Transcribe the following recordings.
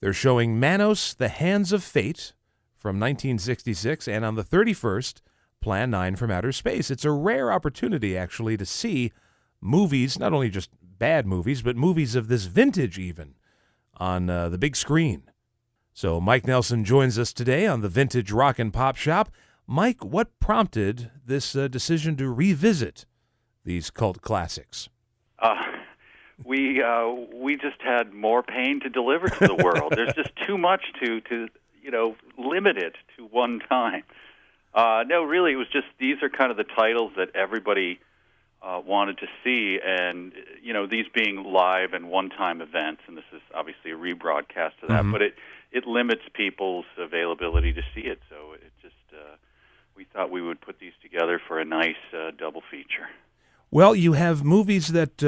They're showing Manos, The Hands of Fate from 1966, and on the 31st, Plan 9 from Outer Space. It's a rare opportunity, actually, to see movies, not only just bad movies, but movies of this vintage even, on the big screen. So Mike Nelson joins us today on the Vintage Rock and Pop Shop. Mike, what prompted this decision to revisit these cult classics? We just had more pain to deliver to the world. There's just too much to limit it to one time. No, really, it was just these are kind of the titles that everybody wanted to see, and these being live and one-time events, and this is obviously a rebroadcast of that, but it limits people's availability to see it. So it just we thought we would put these together for a nice double feature. Well, you have movies that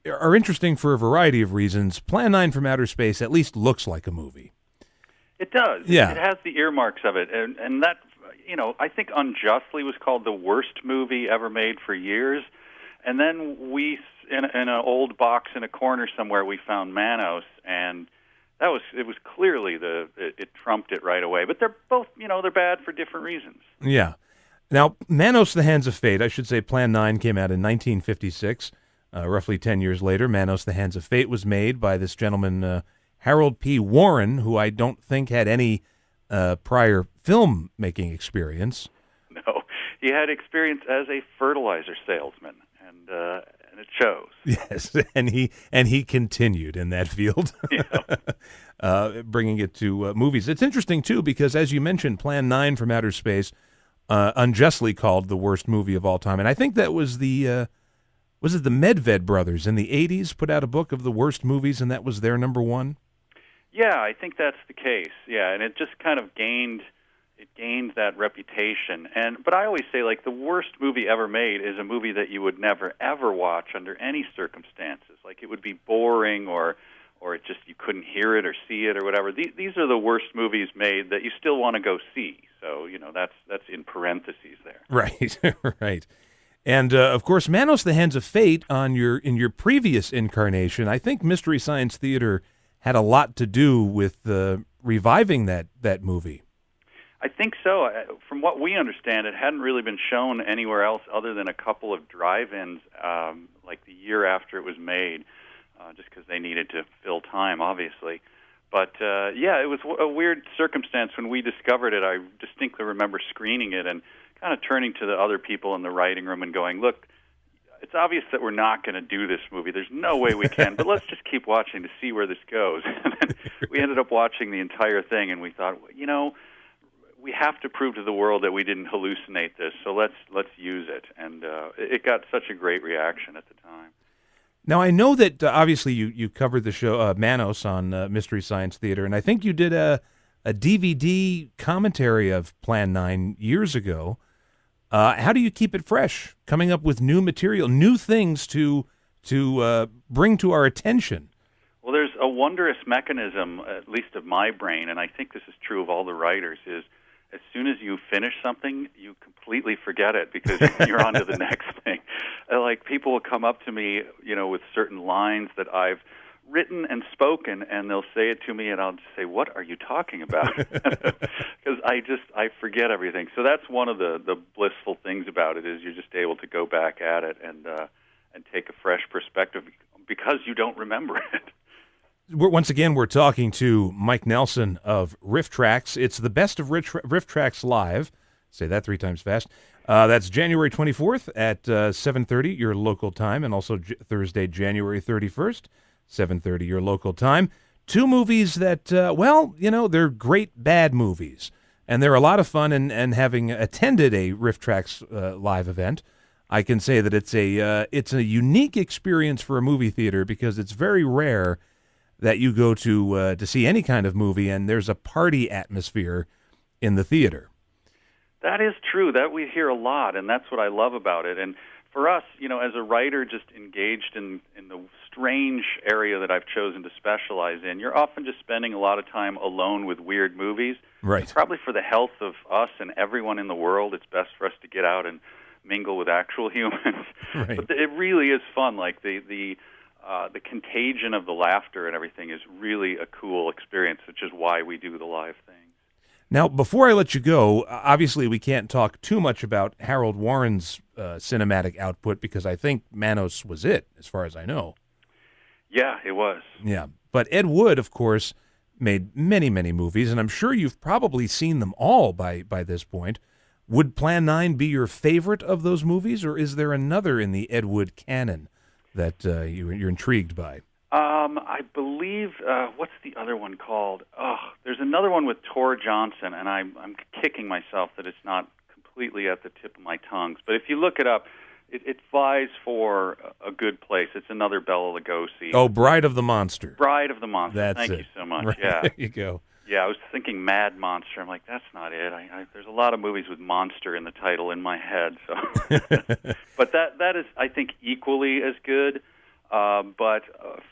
are interesting for a variety of reasons. Plan 9 from Outer Space at least looks like a movie. It does. Yeah. It has the earmarks of it. And that, I think unjustly was called the worst movie ever made for years. And then we, in an old box in a corner somewhere, we found Manos, and it was clearly it trumped it right away. But they're both, they're bad for different reasons. Yeah. Now, Manos, The Hands of Fate, I should say Plan 9 came out in 1956. Roughly 10 years later, Manos, The Hands of Fate was made by this gentleman, Harold P. Warren, who I don't think had any prior film-making experience. No, he had experience as a fertilizer salesman, and it shows. Yes, and he continued in that field, bringing it to movies. It's interesting, too, because as you mentioned, Plan 9 from Outer Space, unjustly called the worst movie of all time, and I think that was the... Was it the Medved brothers in the 80s put out a book of the worst movies, and that was their number one? Yeah, I think that's the case. Yeah, and it just kind of gained that reputation. But I always say, the worst movie ever made is a movie that you would never, ever watch under any circumstances. It would be boring or it just you couldn't hear it or see it or whatever. These are the worst movies made that you still want to go see. So, that's in parentheses there. Right, right. And, of course, Manos, The Hands of Fate, in your previous incarnation, I think Mystery Science Theater had a lot to do with reviving that movie. I think so. From what we understand, it hadn't really been shown anywhere else other than a couple of drive-ins, the year after it was made, just because they needed to fill time, obviously. But, it was a weird circumstance when we discovered it. I distinctly remember screening it and kind of turning to the other people in the writing room and going, look, it's obvious that we're not going to do this movie. There's no way we can, but let's just keep watching to see where this goes. And then we ended up watching the entire thing, and we thought, we have to prove to the world that we didn't hallucinate this, so let's use it. And it got such a great reaction at the time. Now, I know that obviously you covered the show Manos on Mystery Science Theater, and I think you did a DVD commentary of Plan 9 years ago. How do you keep it fresh, coming up with new material, new things to bring to our attention? Well, there's a wondrous mechanism, at least of my brain, and I think this is true of all the writers, is as soon as you finish something, you completely forget it because you're on to the next thing. People will come up to me, with certain lines that I've written and spoken, and they'll say it to me, and I'll just say, "What are you talking about?" Because I forget everything. So that's one of the blissful things about it is you're just able to go back at it and take a fresh perspective because you don't remember it. Once again, we're talking to Mike Nelson of Rifftrax. It's the best of Rifftrax Live. Say that 3 times fast. That's January 24th at 7:30 your local time, and also Thursday, January 31st. 7:30 your local time. 2 movies that, they're great bad movies. And they're a lot of fun, and having attended a Rifftrax live event, I can say that it's a unique experience for a movie theater because it's very rare that you go to see any kind of movie and there's a party atmosphere in the theater. That is true. That we hear a lot, and that's what I love about it. And for us, as a writer just engaged in the strange area that I've chosen to specialize in, you're often just spending a lot of time alone with weird movies. Right. Probably for the health of us and everyone in the world, it's best for us to get out and mingle with actual humans. Right. But it really is fun. The the contagion of the laughter and everything is really a cool experience, which is why we do the live thing. Now, before I let you go, obviously we can't talk too much about Harold Warren's cinematic output because I think Manos was it, as far as I know. Yeah, it was. Yeah, but Ed Wood, of course, made many, many movies, and I'm sure you've probably seen them all by this point. Would Plan 9 be your favorite of those movies, or is there another in the Ed Wood canon that you're intrigued by? I believe, what's the other one called? Oh, there's another one with Tor Johnson, and I'm kicking myself that it's not completely at the tip of my tongue. But if you look it up, it vies for a good place. It's another Bela Lugosi. Oh, Bride of the Monster. Bride of the Monster. That's Thank it. you so much. Right. Yeah. There you go. Yeah, I was thinking Mad Monster. I'm like, that's not it. There's a lot of movies with monster in the title in my head. So, but that is, I think, equally as good. But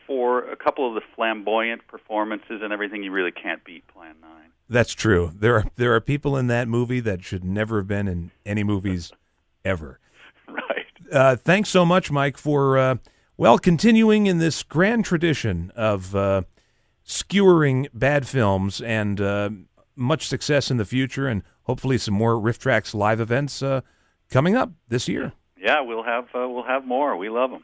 for a couple of the flamboyant performances and everything, you really can't beat Plan 9. That's true. There are people in that movie that should never have been in any movies ever. Right. Thanks so much, Mike, for continuing in this grand tradition of skewering bad films, and much success in the future, and hopefully some more Rifftrax live events coming up this year. Yeah, we'll have more. We love them.